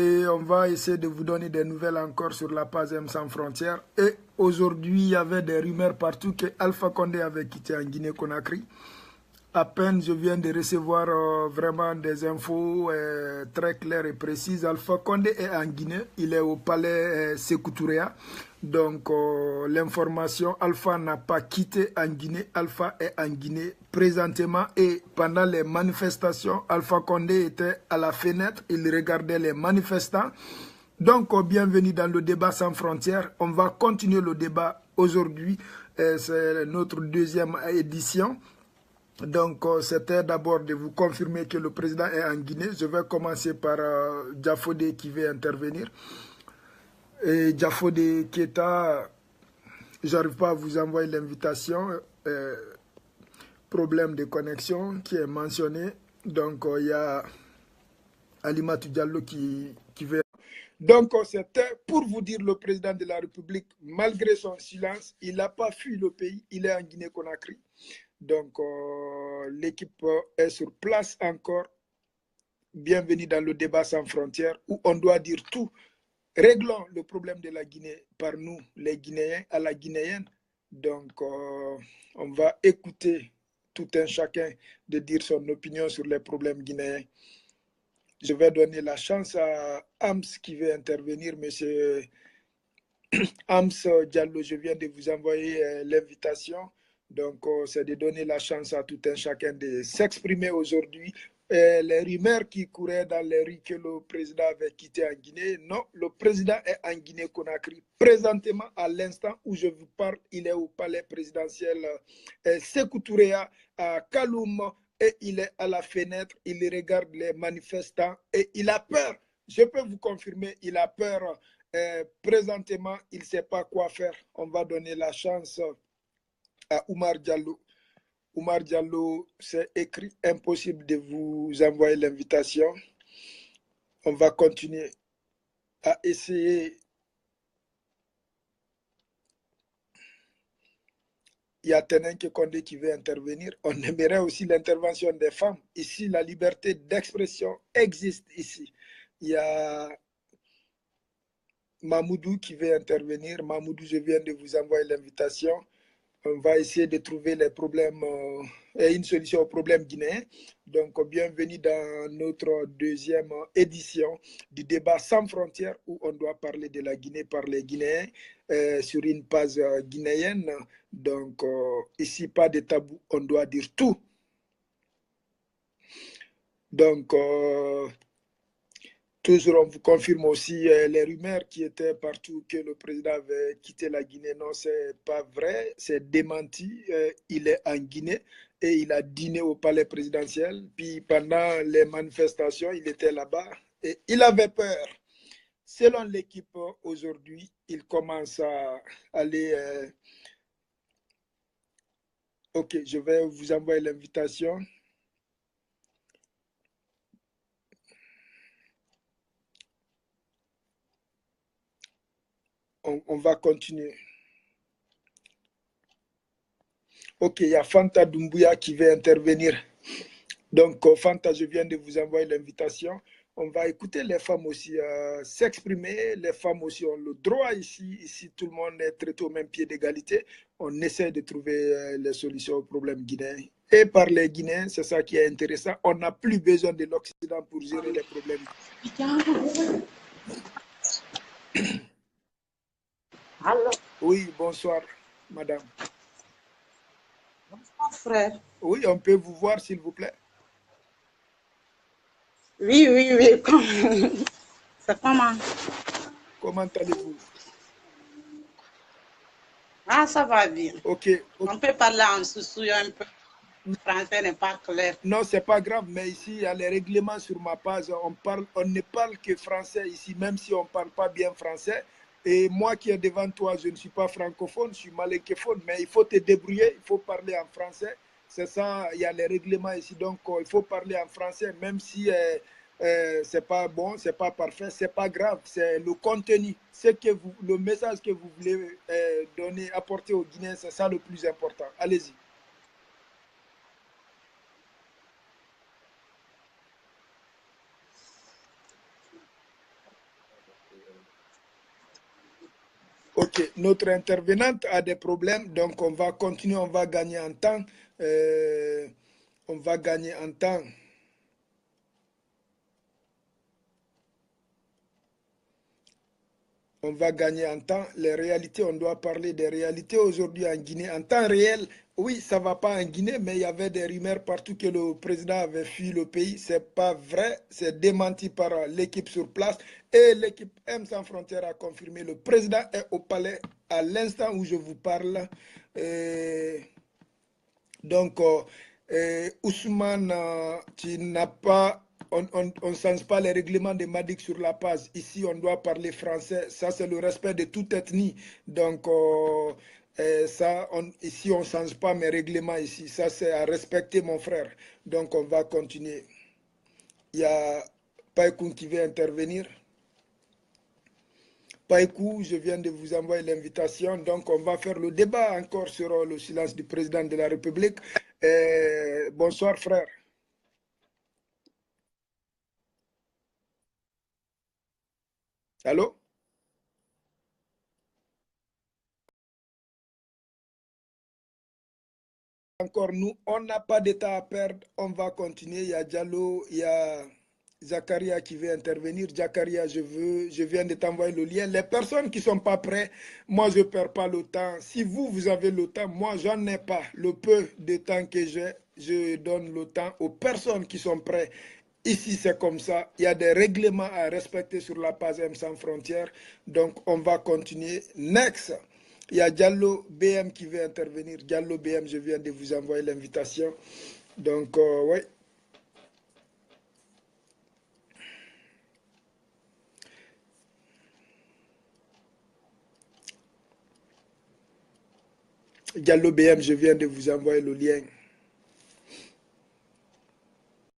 Et on va essayer de vous donner des nouvelles encore sur la PASM sans frontières. Et aujourd'hui, il y avait des rumeurs partout que Alpha Condé avait quitté en Guinée-Conakry. À peine je viens de recevoir vraiment des infos très claires et précises. Alpha Condé est en Guinée, il est au palais Sékou Touréa. Donc l'information, Alpha n'a pas quitté en Guinée, Alpha est en Guinée présentement et pendant les manifestations, Alpha Condé était à la fenêtre, il regardait les manifestants. Donc bienvenue dans le débat sans frontières, on va continuer le débat aujourd'hui, c'est notre deuxième édition. Donc, c'était d'abord de vous confirmer que le président est en Guinée. Je vais commencer par Diafodé qui veut intervenir. Et Diafodé Keita, j'arrive pas à vous envoyer l'invitation. Problème de connexion qui est mentionné. Donc, il y a Alimatou Diallo qui veut. Donc, c'était pour vous dire le président de la République, malgré son silence, il n'a pas fui le pays. Il est en Guinée-Conakry. Donc, l'équipe est sur place encore. Bienvenue dans le débat sans frontières où on doit dire tout. Réglons le problème de la Guinée par nous, les Guinéens, à la guinéenne. Donc, on va écouter tout un chacun de dire son opinion sur les problèmes guinéens. Je vais donner la chance à Ams qui veut intervenir. Monsieur Ams Diallo, je viens de vous envoyer l'invitation. Donc, c'est de donner la chance à tout un chacun de s'exprimer aujourd'hui. Les rumeurs qui couraient dans les rues que le président avait quitté en Guinée, non, le président est en Guinée-Conakry. Présentement, à l'instant où je vous parle, il est au palais présidentiel Sékou Touréa à Kaloum et il est à la fenêtre, il regarde les manifestants et il a peur. Je peux vous confirmer, il a peur. Présentement, il ne sait pas quoi faire. On va donner la chance à Oumar Diallo. Oumar Diallo, c'est écrit, impossible de vous envoyer l'invitation. On va continuer à essayer. Il y a Tenenke Kondé qui veut intervenir. On aimerait aussi l'intervention des femmes. Ici, la liberté d'expression existe ici. Il y a Mamoudou qui veut intervenir. Mamoudou, je viens de vous envoyer l'invitation. On va essayer de trouver les problèmes et une solution aux problèmes guinéens. Donc, bienvenue dans notre deuxième édition du débat sans frontières où on doit parler de la Guinée par les Guinéens sur une base guinéenne. Donc, ici, pas de tabou, on doit dire tout. Donc, toujours, on vous confirme aussi les rumeurs qui étaient partout que le président avait quitté la Guinée. Non, ce n'est pas vrai, c'est démenti. Il est en Guinée et il a dîné au palais présidentiel. Puis pendant les manifestations, il était là-bas et il avait peur. Selon l'équipe, aujourd'hui, il commence à aller... Ok, je vais vous envoyer l'invitation. On va continuer. Ok, il y a Fanta Doumbouya qui veut intervenir. Donc, Fanta, je viens de vous envoyer l'invitation. On va écouter les femmes aussi s'exprimer. Les femmes aussi ont le droit ici. Ici, tout le monde est traité au même pied d'égalité. On essaie de trouver les solutions aux problèmes guinéens. Et par les Guinéens, c'est ça qui est intéressant. On n'a plus besoin de l'Occident pour gérer les problèmes. Allô? Oui, bonsoir, madame. Bonsoir, frère. Oui, on peut vous voir, s'il vous plaît. Oui. C'est comment? Comment allez-vous? Ah, ça va bien. Ok. On peut parler en sous un peu. Le français n'est pas clair. Non, c'est pas grave, mais ici, il y a les règlements sur ma page. On ne parle que français ici, même si on ne parle pas bien français. Et moi qui est devant toi, je ne suis pas francophone, je suis malincophone, mais il faut te débrouiller, il faut parler en français. C'est ça, il y a les règlements ici. Donc, il faut parler en français, même si c'est pas bon, c'est pas parfait, c'est pas grave. C'est le contenu, le message que vous voulez donner, apporter aux Guinéens, c'est ça le plus important. Allez-y. Ok, notre intervenante a des problèmes, donc on va continuer, on va gagner en temps. On va gagner en temps. On va gagner en temps. Les réalités, on doit parler des réalités aujourd'hui en Guinée. En temps réel, oui, ça ne va pas en Guinée, mais il y avait des rumeurs partout que le président avait fui le pays. Ce n'est pas vrai, c'est démenti par l'équipe sur place. Et l'équipe M sans frontières a confirmé. Le président est au palais à l'instant où je vous parle. Et donc, Ousmane, tu n'as pas, on ne change pas les règlements de Madik sur la page. Ici, on doit parler français. Ça, c'est le respect de toute ethnie. Donc, ça, ici, on ne change pas mes règlements ici. Ça, c'est à respecter, mon frère. Donc, on va continuer. Il y a Paikoun qui veut intervenir. Païkou, je viens de vous envoyer l'invitation. Donc, on va faire le débat encore sur le silence du président de la République. Bonsoir, frère. Allô? Encore, nous, on n'a pas de temps à perdre. On va continuer. Il y a Diallo, il y a Zakaria qui veut intervenir. Zakaria, je viens de t'envoyer le lien. Les personnes qui ne sont pas prêtes, moi, je ne perds pas le temps. Si vous, vous avez le temps, moi, j'en ai pas. Le peu de temps que j'ai, je donne le temps aux personnes qui sont prêtes. Ici, c'est comme ça. Il y a des règlements à respecter sur la page M sans frontières. Donc, on va continuer. Next. Il y a Diallo BM qui veut intervenir. Diallo BM, je viens de vous envoyer l'invitation. Donc, oui. Diallo BM, je viens de vous envoyer le lien.